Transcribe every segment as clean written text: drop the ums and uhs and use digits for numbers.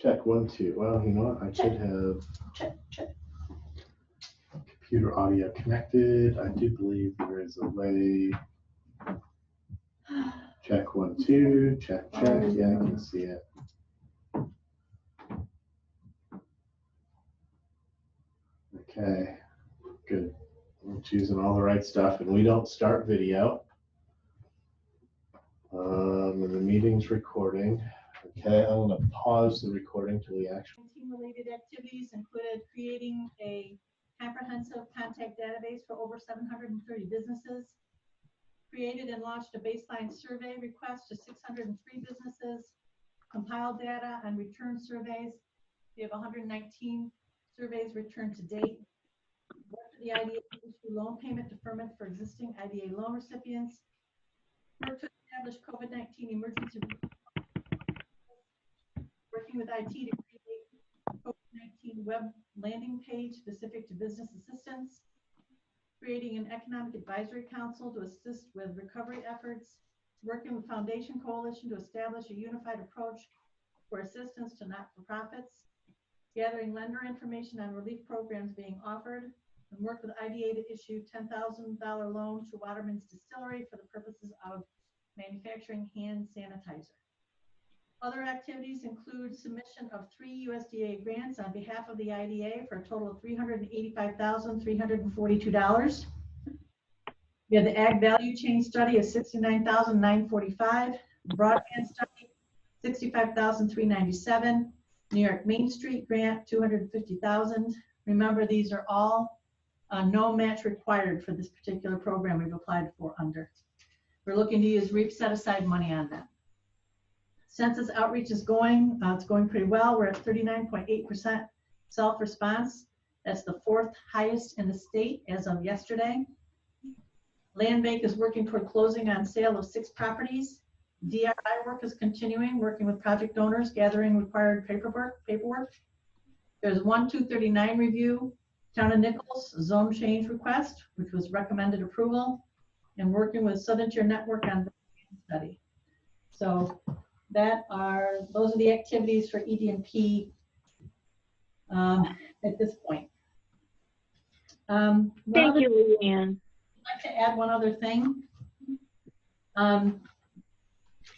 Check 1, 2. Well, you know what? I should have Check. computer audio connected. I do believe there is a way. Check 1, 2. Check. Yeah, I can see it. Okay, good. We're choosing all the right stuff, and we don't start video. And the meeting's recording. Okay, I'm going to pause the recording till we actually. Team-related activities included creating a comprehensive contact database for over 730 businesses, created and launched a baseline survey request to 603 businesses, compiled data on return surveys. We have 119 surveys returned to date. Worked with the IDA to issue loan payment deferment for existing IDA loan recipients. Worked to establish COVID-19 emergency. Working with IT to create COVID-19 web landing page specific to business assistance. Creating an economic advisory council to assist with recovery efforts. Working with Foundation Coalition to establish a unified approach for assistance to not-for-profits. Gathering lender information on relief programs being offered. And work with IDA to issue $10,000 loan to Waterman's Distillery for the purposes of manufacturing hand sanitizer. Other activities include submission of 3 USDA grants on behalf of the IDA for a total of $385,342. We have the Ag Value Chain Study of $69,945, Broadband Study $65,397, New York Main Street Grant $250,000. Remember, these are all no match required for this particular program we've applied for under. We're looking to use REAP set-aside money on that. Census outreach is going, it's going pretty well. We're at 39.8% self-response. That's the 4th highest in the state as of yesterday. Land Bank is working toward closing on sale of 6 properties. DRI work is continuing, working with project owners, gathering required paperwork. There's 1239 review, Town of Nichols zone change request, which was recommended approval, and working with Southern Tier Network on study. So those are the activities for ED&P at this point. Thank you, Leanne. I'd like to add one other thing.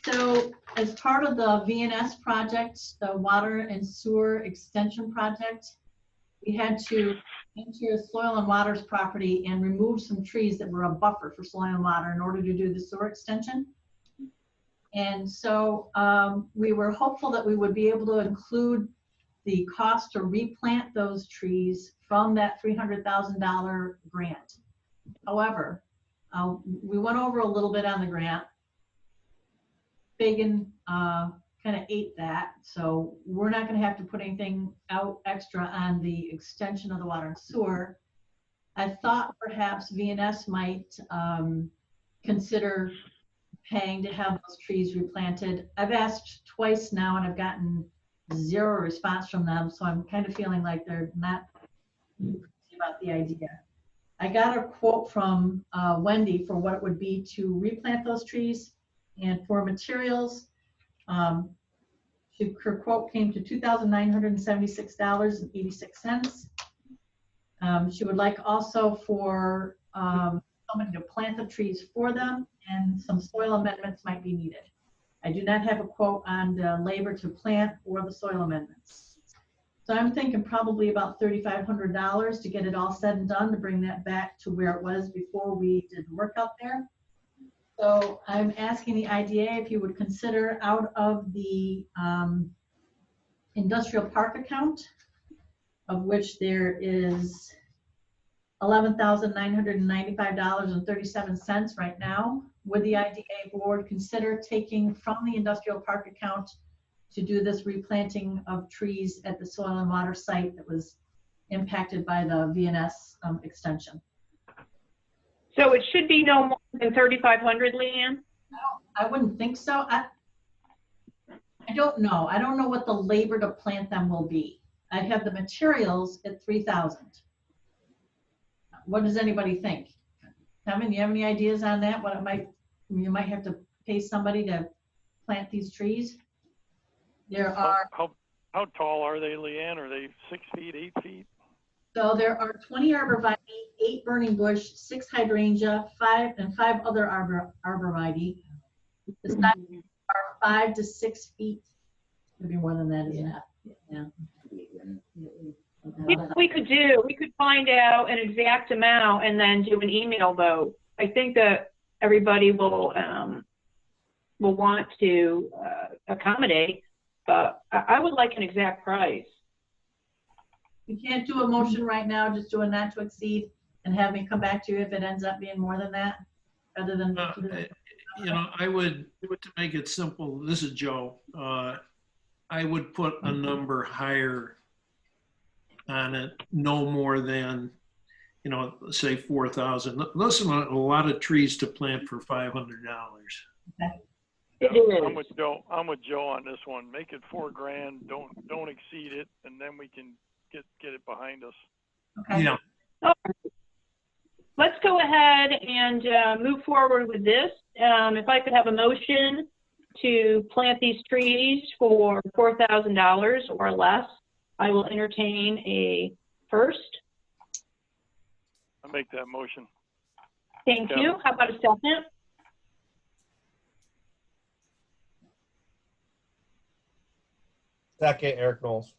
So as part of the VNS project, the water and sewer extension project, we had to enter Soil and Water's property and remove some trees that were a buffer for soil and water in order to do the sewer extension. And so we were hopeful that we would be able to include the cost to replant those trees from that $300,000 grant. However, we went over a little bit on the grant. Fagan kind of ate that, so we're not going to have to put anything out extra on the extension of the water and sewer. I thought perhaps VNS might consider paying to have those trees replanted. I've asked twice now and I've gotten 0 response from them, so I'm kind of feeling like they're not crazy about the idea. I got a quote from Wendy for what it would be to replant those trees, and for materials, her quote came to $2,976.86. She would like also for somebody to plant the trees for them, and some soil amendments might be needed. I do not have a quote on the labor to plant or the soil amendments. So I'm thinking probably about $3,500 to get it all said and done, to bring that back to where it was before we did work out there. So I'm asking the IDA if you would consider, out of the industrial park account, of which there is $11,995.37 right now, would the IDA board consider taking from the industrial park account to do this replanting of trees at the soil and water site that was impacted by the VNS extension? So it should be no more than 3,500, Leanne? I wouldn't think so. I don't know. I don't know what the labor to plant them will be. I have the materials at 3,000. What does anybody think? Kevin, do you have any ideas on that? What you might have to pay somebody to plant these trees? There are. How tall are they, Leanne? Are they 6 feet, 8 feet? So there are 20 arborvitae, 8 burning bush, 6 hydrangea, 5 other arborvitae. The size are 5 to 6 feet. Maybe more than that, isn't it? Yeah. We could find out an exact amount and then do an email vote. I think that everybody will want to accommodate, but I would like an exact price. You can't do a motion right now, just do a not to exceed and have me come back to you if it ends up being more than that, rather than. You know, I would, to make it simple, this is Joe, I would put a number higher on it, no more than, you know, say 4,000. Listen, a lot of trees to plant for $500. It is. I'm with Joe. I'm with Joe on this one. Make it $4,000. Don't exceed it, and then we can get it behind us. Okay. Yeah. Let's go ahead and move forward with this. If I could have a motion to plant these trees for $4,000 or less, I will entertain a first. I'll make that motion. Thank you. How about a second? Second, Eric Knowles.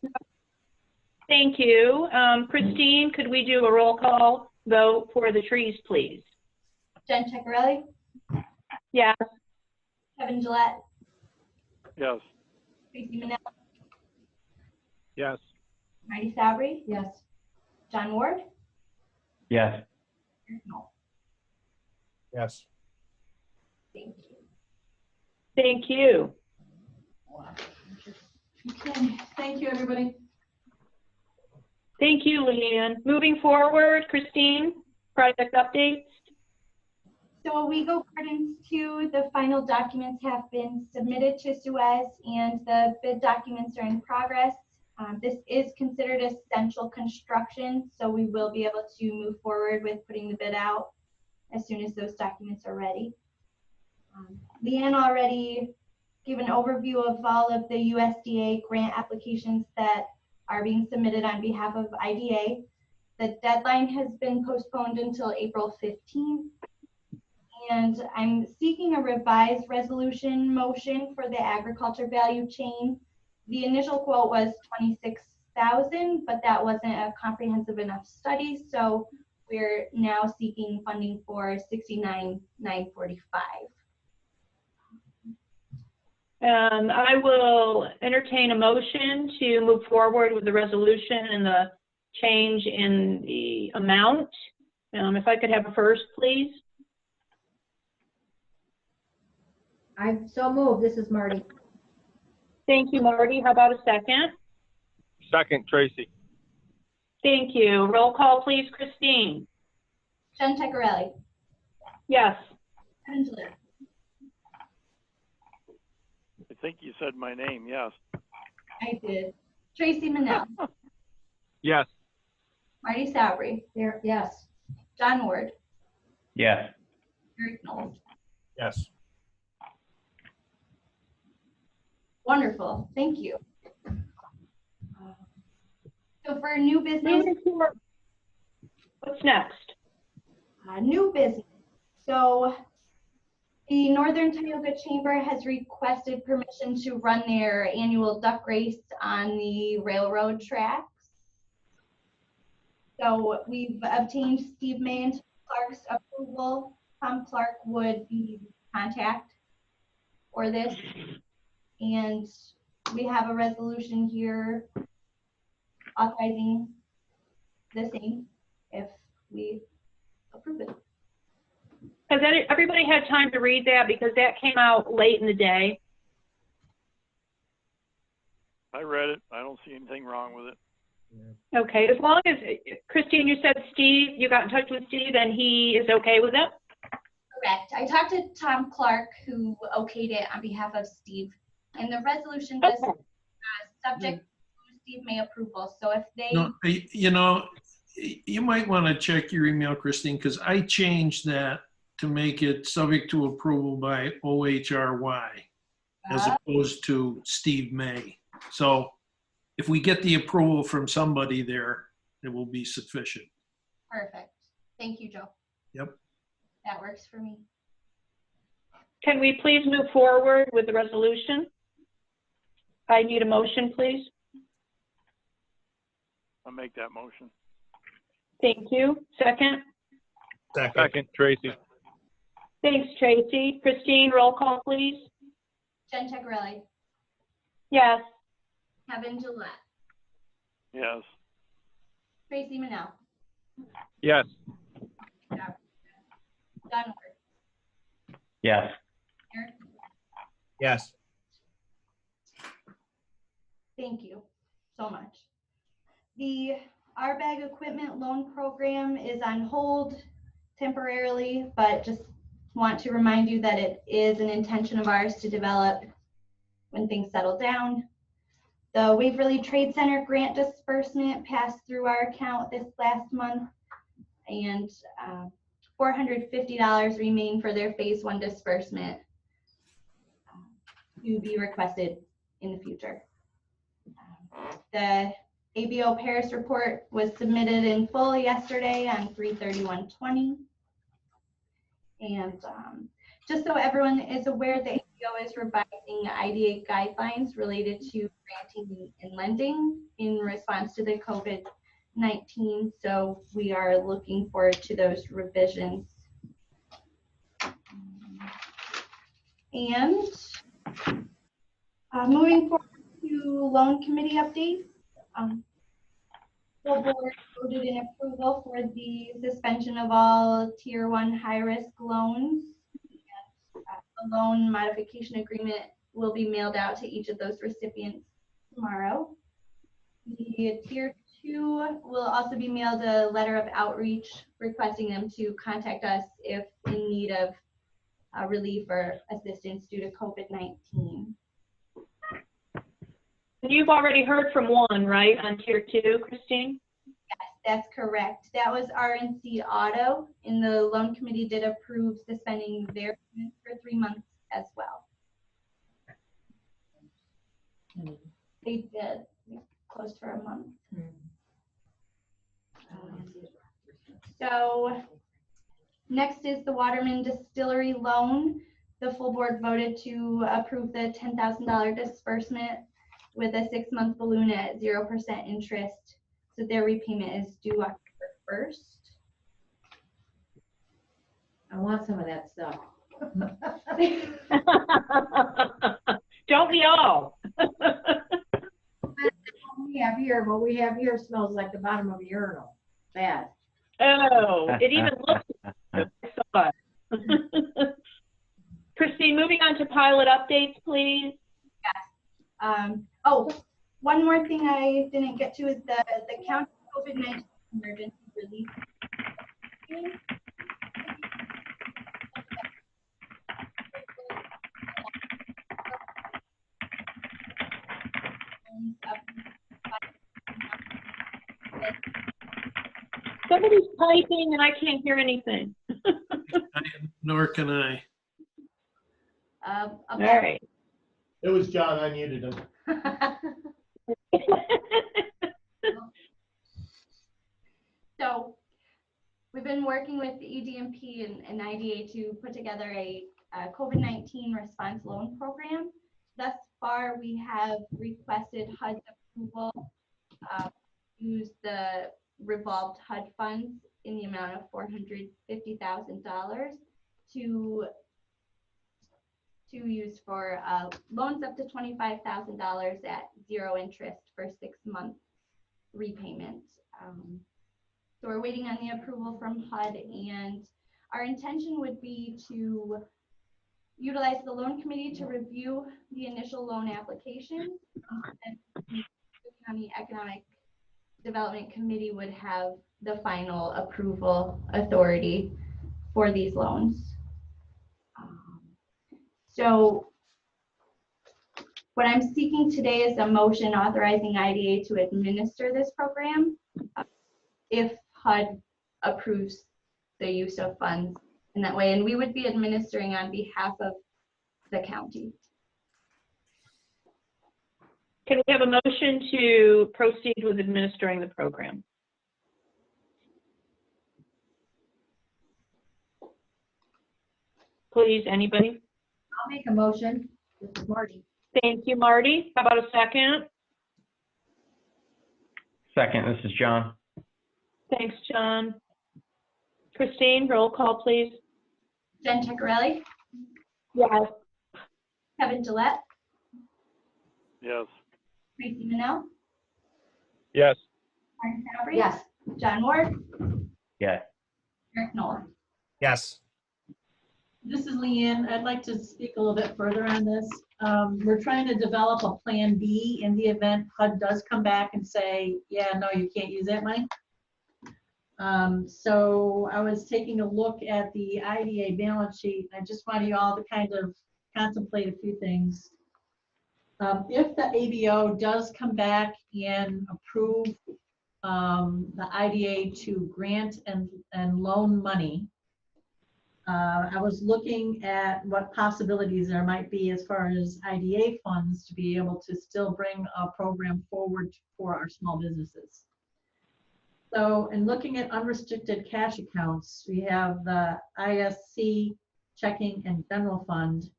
Thank you. Christine, could we do a roll call vote for the trees, please? Jen Ceccarelli, Yes. Kevin Gillette, Yes. Tracy Manell, Yes. Marty Sabri, Yes. John Ward, Yes. Eric Knoll. Yes. Thank you. Thank you. Okay, thank you, everybody. Thank you, Leanne. Moving forward, Christine, project updates. So Owego Gardens 2, the final documents have been submitted to Suez and the bid documents are in progress. This is considered essential construction, so we will be able to move forward with putting the bid out as soon as those documents are ready. Leanne already gave an overview of all of the USDA grant applications that are being submitted on behalf of IDA. The deadline has been postponed until April 15th. And I'm seeking a revised resolution motion for the agriculture value chain. The initial quote was 26,000, but that wasn't a comprehensive enough study. So we're now seeking funding for 69,945. I will entertain a motion to move forward with the resolution and the change in the amount. If I could have a first, please. I so moved. This is Marty. Thank you, Marty. How about a second? Second, Tracy. Thank you. Roll call, please, Christine. Jen Ceccarelli, Yes. Kevin Gillette, I think you said my name. Yes. I did. Tracy Manell, Yes. Marty Sabri, There, yes. John Ward, Yes. Eric Knowles. Yes. Wonderful, thank you. So for new business, Moving forward. What's next? new business. So the Northern Tioga Chamber has requested permission to run their annual duck race on the railroad tracks. So we've obtained Steve May and Tom Clark's approval. Tom Clark would be contact for this. And we have a resolution here authorizing the same if we approve it. Has everybody had time to read that? Because that came out late in the day. I read it. I don't see anything wrong with it. Okay, as long as, Christine, you said Steve, you got in touch with Steve and he is okay with it? Correct. I talked to Tom Clark, who okayed it on behalf of Steve. And the resolution does subject to Steve May approval. So if they... No, you know, you might want to check your email, Christine, because I changed that to make it subject to approval by OHRY as opposed to Steve May. So if we get the approval from somebody there, it will be sufficient. Perfect. Thank you, Joe. Yep. That works for me. Can we please move forward with the resolution? I need a motion, please. I'll make that motion. Thank you. Second? Second, Tracy. Thanks, Tracy. Christine, roll call, please. Jen Checarelli, Yes. Kevin Gillette, Yes. Tracy Manell, Yes. Don Ward, Yes. Eric. Yes. Thank you so much. The RBAG equipment loan program is on hold temporarily, but just want to remind you that it is an intention of ours to develop when things settle down. The Waverly Trade Center grant disbursement passed through our account this last month, and $450 remain for their phase 1 disbursement to be requested in the future. The ABO Paris report was submitted in full yesterday on 3/31/20. And just so everyone is aware, the ABO is revising IDA guidelines related to granting and lending in response to the COVID-19. So we are looking forward to those revisions. And moving forward to loan committee updates. Full board voted in approval for the suspension of all Tier 1 high-risk loans. A loan modification agreement will be mailed out to each of those recipients tomorrow. The Tier 2 will also be mailed a letter of outreach requesting them to contact us if in need of relief or assistance due to COVID-19. You've already heard from one, right, on Tier 2, Christine? Yes, that's correct. That was RNC Auto, and the loan committee did approve suspending their payments for 3 months as well. They did. They closed for a month. So next is the Waterman Distillery loan. The full board voted to approve the $10,000 disbursement with a 6-month balloon at 0% interest. So their repayment is due October 1st. I want some of that stuff. Don't we all? We have here, what we have here smells like the bottom of a urinal. Bad. Oh, it even looks good. I saw it. Christine, moving on to pilot updates, please. Oh, one more thing I didn't get to is the county COVID-19 emergency relief. Somebody's typing and I can't hear anything. Nor can I. All right. It was John, I muted him. So we've been working with the EDMP and IDA to put together a COVID-19 response loan program. Thus far, we have requested HUD's approval to use the revolved HUD funds in the amount of $450,000 to use for loans up to $25,000 at 0 interest for 6-month repayment. So we're waiting on the approval from HUD, and our intention would be to utilize the loan committee to review the initial loan application, and the County Economic Development Committee would have the final approval authority for these loans. So what I'm seeking today is a motion authorizing IDA to administer this program if HUD approves the use of funds in that way. And we would be administering on behalf of the county. Can we have a motion to proceed with administering the program? Please, anybody? I'll make a motion. This is Marty. Thank you, Marty. How about a second? Second, this is John. Thanks, John. Christine, roll call, please. Jen Ceccarelli, Yes. Kevin Gillette, Yes. Tracy Manell, Yes. Karen Fabry, Yes. John Ward, Yes. Eric Nolan. Yes. This is Leanne. I'd like to speak a little bit further on this. We're trying to develop a plan B in the event HUD does come back and say, yeah, no, you can't use that money. So I was taking a look at the IDA balance sheet. I just want you all to kind of contemplate a few things. If the ABO does come back and approve the IDA to grant and loan money, I was looking at what possibilities there might be as far as IDA funds to be able to still bring a program forward for our small businesses. So in looking at unrestricted cash accounts, we have the ISC checking and general fund.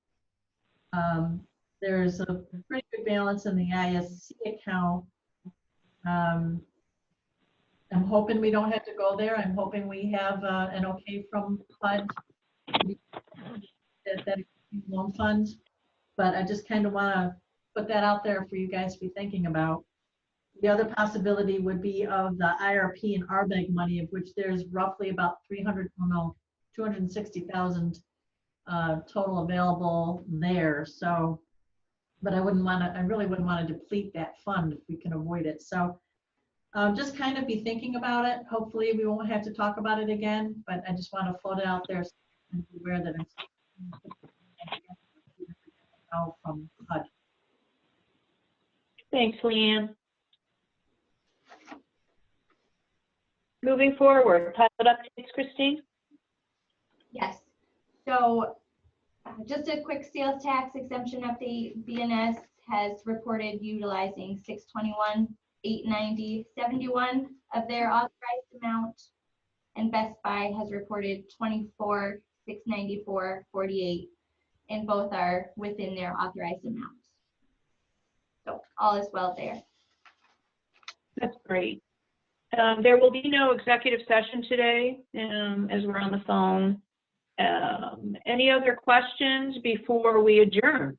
There's a pretty good balance in the ISC account. I'm hoping we don't have to go there. I'm hoping we have an okay from HUD that loan fund, but I just kind of want to put that out there for you guys to be thinking about. The other possibility would be of the IRP and RBEG money, of which there's roughly about 260,000 total available there. So, but I really wouldn't want to deplete that fund if we can avoid it. So just kind of be thinking about it. Hopefully we won't have to talk about it again, but I just want to float it out there so I'm aware that it's from HUD. Thanks, Leanne. Moving forward, pilot updates, Christine? Yes. So just a quick sales tax exemption update. BNS has reported utilizing 621,890.71 of their authorized amount, and Best Buy has reported 24,694.48, and both are within their authorized amounts. So all is well there. That's great. There will be no executive session today as we're on the phone. Any other questions before we adjourn?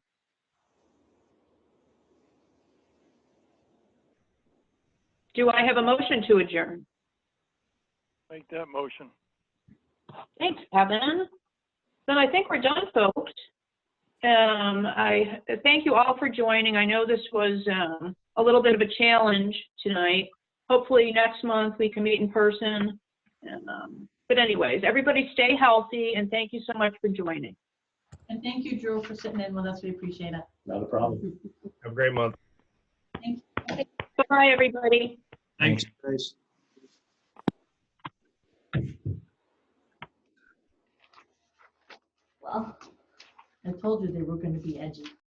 Do I have a motion to adjourn? Make that motion. Thanks, Evan. Then I think we're done, folks. I thank you all for joining. I know this was a little bit of a challenge tonight. Hopefully next month we can meet in person. But anyways, everybody stay healthy, and thank you so much for joining. And thank you, Drew, for sitting in with us. We appreciate it. Not a problem. Have a great month. Thank you. Bye, everybody. Thanks, guys. Well, I told you they were going to be edgy.